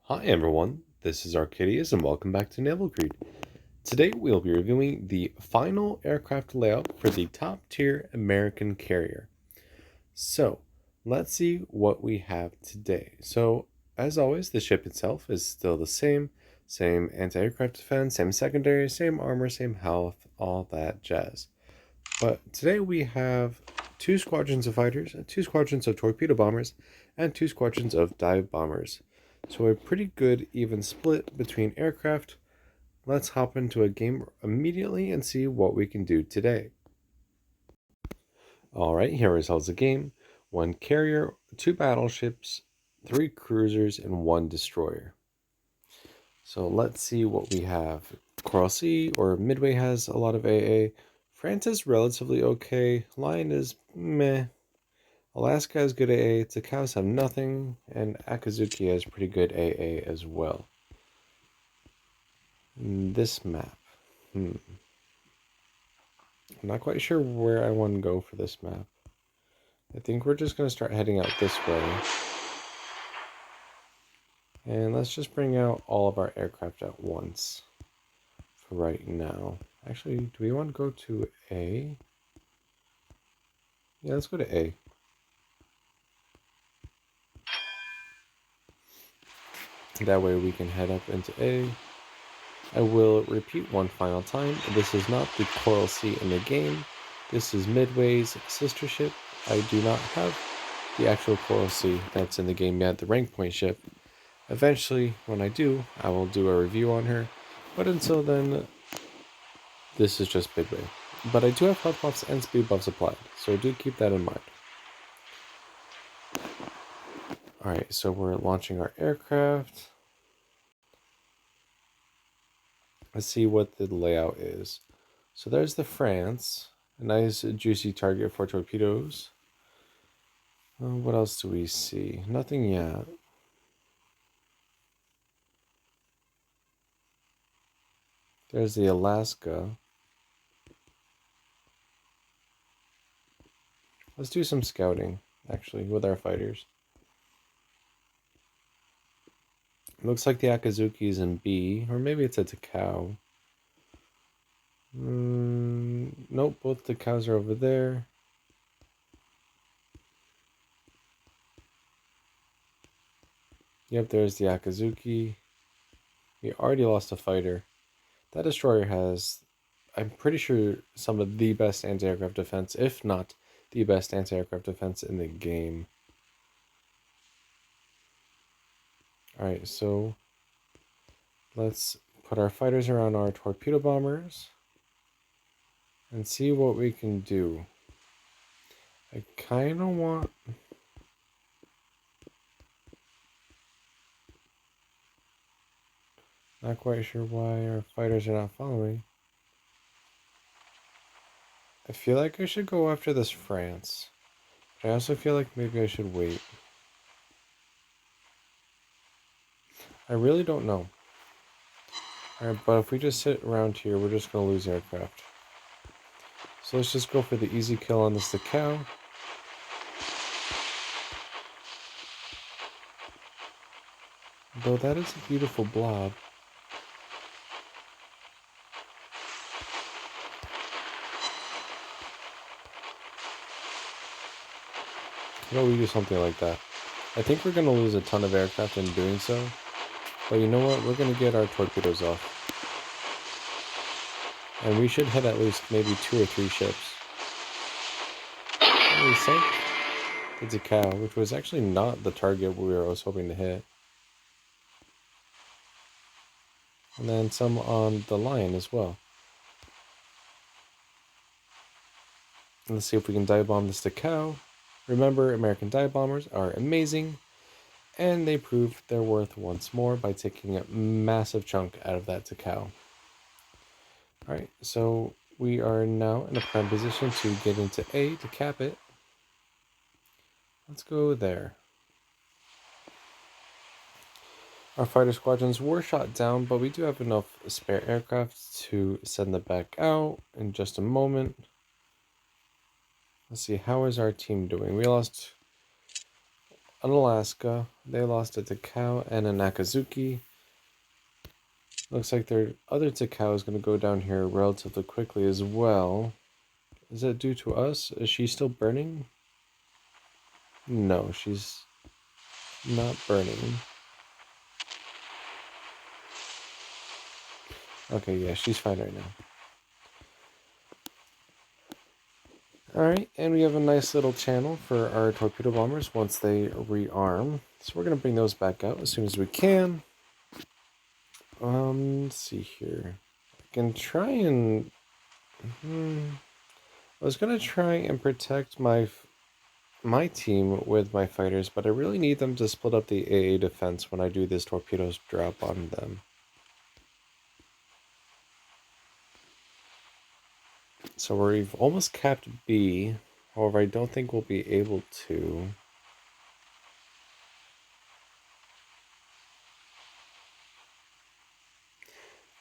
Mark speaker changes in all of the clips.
Speaker 1: Hi everyone, this is Arcadius and welcome back to Naval Creed. Today we'll be reviewing the final aircraft layout for the top tier American carrier. So let's see what we have today. So as always, the ship itself is still the same anti-aircraft defense, same secondary, same armor, same health, all that jazz. But today we have two squadrons of fighters, two squadrons of torpedo bombers, and two squadrons of dive bombers. So a pretty good even split between aircraft. Let's hop into a game immediately and see what we can do today. Alright, here is the game. One carrier, two battleships, three cruisers, and one destroyer. So let's see what we have. Coral Sea or Midway has a lot of AA. France is relatively okay. Lion is meh. Alaska has good AA. Takaos have nothing. And Akazuki has pretty good AA as well. This map. I'm not quite sure where I want to go for this map. I think we're just going to start heading out this way. And let's just bring out all of our aircraft at once for right now. Actually, do we want to go to A? Yeah, let's go to A. That way we can head up into A. I will repeat one final time. This is not the Coral Sea in the game. This is Midway's sister ship. I do not have the actual Coral Sea that's in the game yet, the rank point ship. Eventually, when I do, I will do a review on her. But until then, this is just Midway. But I do have health buffs and speed buffs applied, so do keep that in mind. Alright, so we're launching our aircraft. Let's see what the layout is. So there's the France, a nice juicy target for torpedoes. What else do we see? Nothing yet. There's the Alaska. Let's do some scouting, actually, with our fighters. Looks like the Akazuki's in B, or maybe it's a Takao. Nope, both the cows are over there. Yep, there's the Akazuki. We already lost a fighter. That destroyer has, I'm pretty sure, some of the best anti-aircraft defense, if not the best anti-aircraft defense in the game. Alright, so let's put our fighters around our torpedo bombers and see what we can do. I kind of want... Not quite sure why our fighters are not following. I feel like I should go after this France. But I also feel like maybe I should wait. I really don't know. Alright, but if we just sit around here, we're just going to lose aircraft. So let's just go for the easy kill on this cow. Though that is a beautiful blob. How about we do something like that? I think we're going to lose a ton of aircraft in doing so. But you know what? We're going to get our torpedoes off. And we should hit at least maybe 2 or 3 ships. And we sank the cow, which was actually not the target I was hoping to hit. And then some on the lion as well. Let's see if we can dive bomb this cow. Remember, American dive bombers are amazing, and they prove their worth once more by taking a massive chunk out of that cow. Alright, so we are now in a prime position to get into A to cap it. Let's go there. Our fighter squadrons were shot down, but we do have enough spare aircraft to send them back out in just a moment. Let's see, how is our team doing? We lost an Alaska. They lost a Takao and a Nakazuki. Looks like their other Takao is going to go down here relatively quickly as well. Is that due to us? Is she still burning? No, she's not burning. Okay, yeah, she's fine right now. Alright, and we have a nice little channel for our torpedo bombers once they rearm. So we're going to bring those back out as soon as we can. Let's see here. I can try and... I was going to try and protect my team with my fighters, but I really need them to split up the AA defense when I do this torpedoes drop on them. So we've almost capped B. However, I don't think we'll be able to.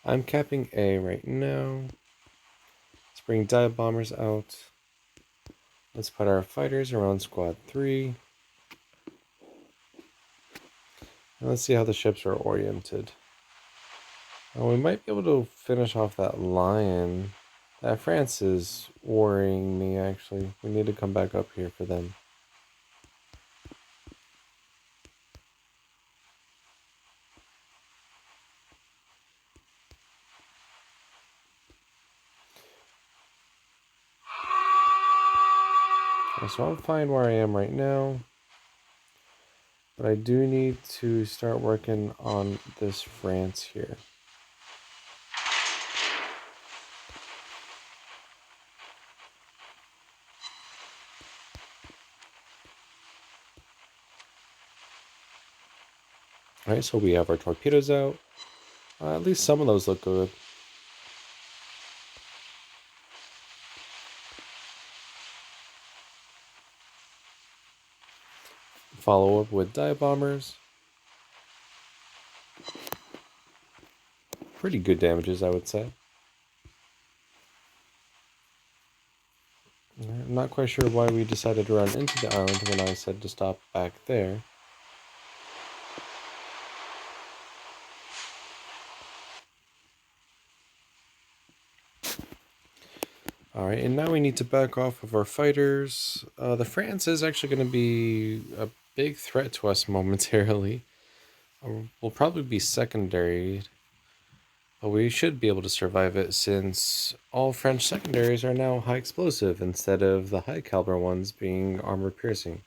Speaker 1: I'm capping A right now. Let's bring dive bombers out. Let's put our fighters around squad 3. And let's see how the ships are oriented. We might be able to finish off that lion. That France is worrying me, actually. We need to come back up here for them. So I'm fine where I am right now. But I do need to start working on this France here. Alright, so we have our torpedoes out. At least some of those look good. Follow up with dive bombers. Pretty good damages, I would say. I'm not quite sure why we decided to run into the island when I said to stop back there. Alright, and now we need to back off of our fighters. The France is actually going to be a big threat to us momentarily. We'll probably be secondary, but we should be able to survive it since all French secondaries are now high explosive instead of the high caliber ones being armor piercing.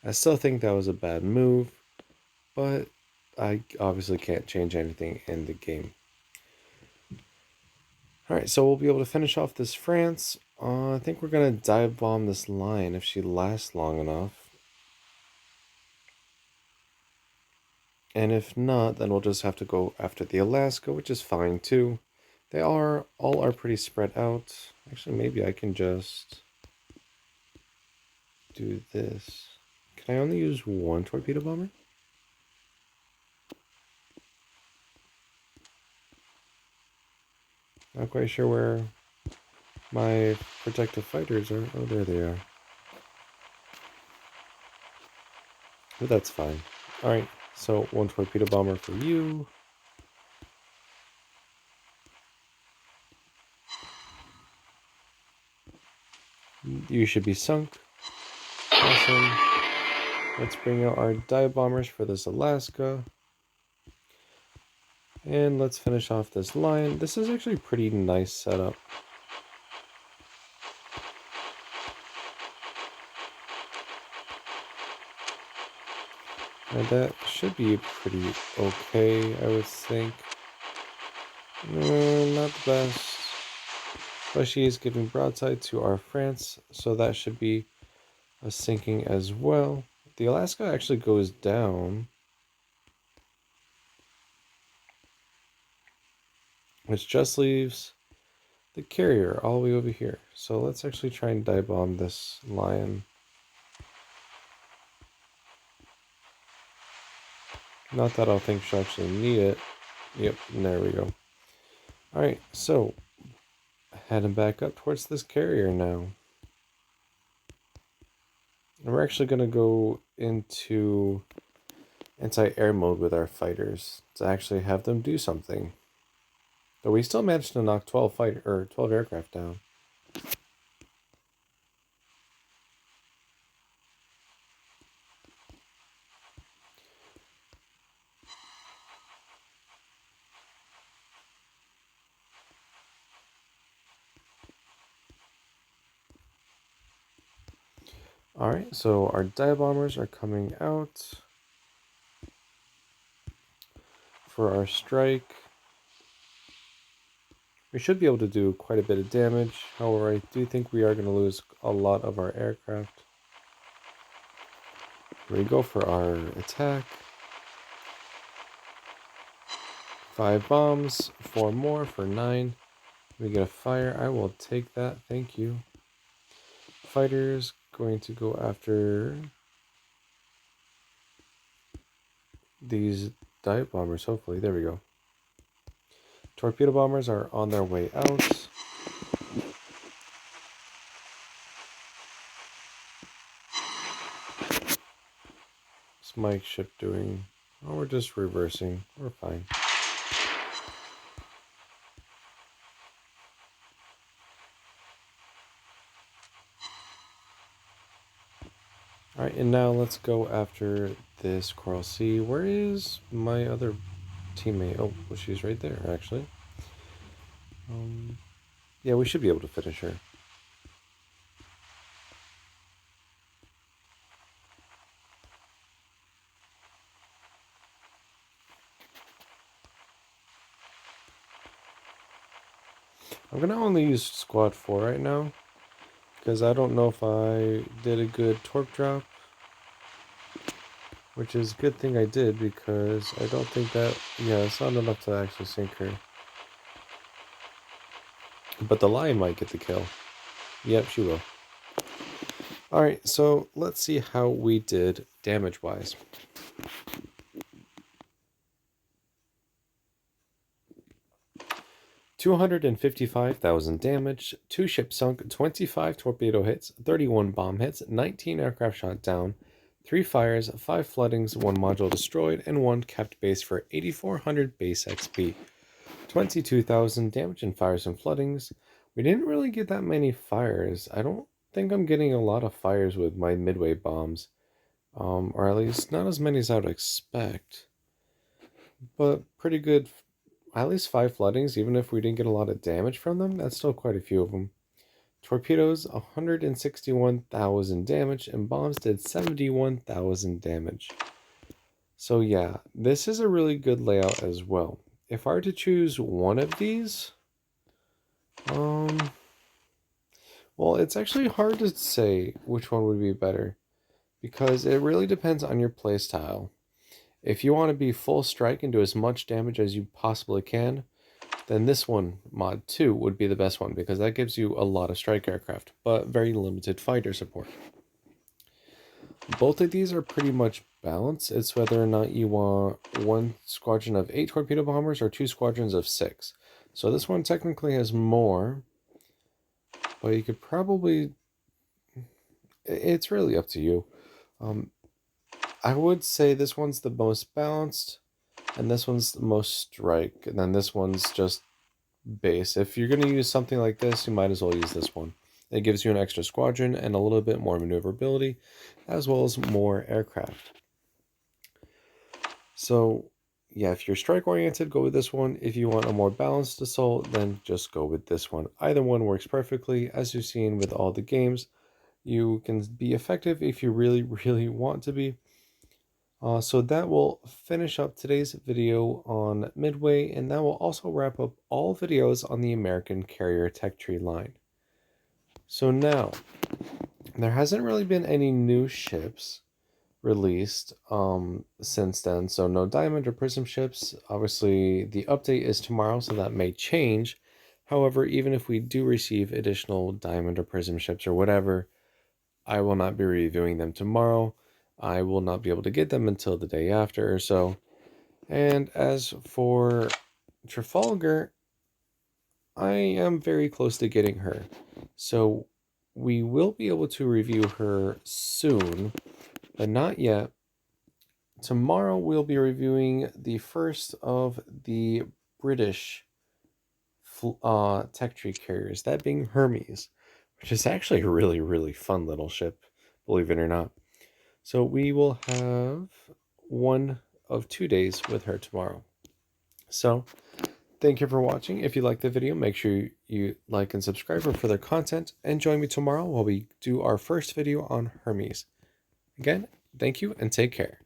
Speaker 1: I still think that was a bad move, but I obviously can't change anything in the game. Alright, so we'll be able to finish off this France. I think we're going to dive bomb this line if she lasts long enough. And if not, then we'll just have to go after the Alaska, which is fine too. They all are pretty spread out. Actually, maybe I can just do this. Can I only use one torpedo bomber? Not quite sure where my protective fighters are. Oh, there they are. But that's fine. Alright, so one torpedo bomber for you. You should be sunk. Awesome. Let's bring out our dive bombers for this Alaska. And let's finish off this line. This is actually a pretty nice setup. And that should be pretty okay, I would think. Not the best. But she is giving broadside to our France, so that should be a sinking as well. The Alaska actually goes down, which just leaves the carrier all the way over here. So let's actually try and dive bomb this lion. Not that I'll think she'll actually need it. Yep, there we go. Alright, so heading back up towards this carrier now. And we're actually going to go into anti-air mode with our fighters to actually have them do something. But we still managed to knock 12 aircraft down. Alright, so our dive bombers are coming out for our strike. We should be able to do quite a bit of damage. However, I do think we are going to lose a lot of our aircraft. Here we go for our attack. 5 bombs, 4 more for 9. We get a fire. I will take that. Thank you. Fighters going to go after these dive bombers, hopefully. There we go. Torpedo bombers are on their way out. What's Mike's ship doing? Oh, we're just reversing. We're fine. Alright, and now let's go after this Coral Sea. Where is my other teammate? Oh, well, she's right there, actually. Yeah, we should be able to finish her. I'm going to only use Squad 4 right now, because I don't know if I did a good torque drop. Which is a good thing I did, because I don't think that... Yeah, it's not enough to actually sink her. But the lion might get the kill. Yep, she will. Alright, so let's see how we did damage-wise. $255,000 damage, 2 ships sunk, 25 torpedo hits, 31 bomb hits, 19 aircraft shot down, 3 fires, 5 floodings, 1 module destroyed, and 1 kept base for 8,400 base XP. 22,000 damage in fires and floodings. We didn't really get that many fires. I don't think I'm getting a lot of fires with my Midway bombs. Or at least not as many as I would expect. But pretty good. At least 5 floodings, even if we didn't get a lot of damage from them. That's still quite a few of them. Torpedoes, 161,000 damage, and bombs did 71,000 damage. So yeah, this is a really good layout as well. If I were to choose one of these, well, it's actually hard to say which one would be better, because it really depends on your playstyle. If you want to be full strike and do as much damage as you possibly can, then this one, mod 2, would be the best one, because that gives you a lot of strike aircraft, but very limited fighter support. Both of these are pretty much balanced. It's whether or not you want 1 squadron of 8 torpedo bombers or 2 squadrons of 6. So this one technically has more, but you could probably... It's really up to you. I would say this one's the most balanced, and this one's the most strike, and then this one's just base. If you're going to use something like this, you might as well use this one. It gives you an extra squadron and a little bit more maneuverability, as well as more aircraft. So, yeah, if you're strike-oriented, go with this one. If you want a more balanced assault, then just go with this one. Either one works perfectly. As you've seen with all the games, you can be effective if you really, really want to be. So that will finish up today's video on Midway, and that will also wrap up all videos on the American Carrier Tech Tree line. So now, there hasn't really been any new ships released since then, so no Diamond or Prism ships. Obviously, the update is tomorrow, so that may change. However, even if we do receive additional Diamond or Prism ships or whatever, I will not be reviewing them tomorrow. I will not be able to get them until the day after or so. And as for Trafalgar, I am very close to getting her. So we will be able to review her soon, but not yet. Tomorrow we'll be reviewing the first of the British tech tree carriers, that being Hermes, which is actually a really, really fun little ship, believe it or not. So we will have one of 2 days with her tomorrow. So thank you for watching. If you like the video, make sure you like and subscribe for further content, and join me tomorrow while we do our first video on Hermes. Again, thank you and take care.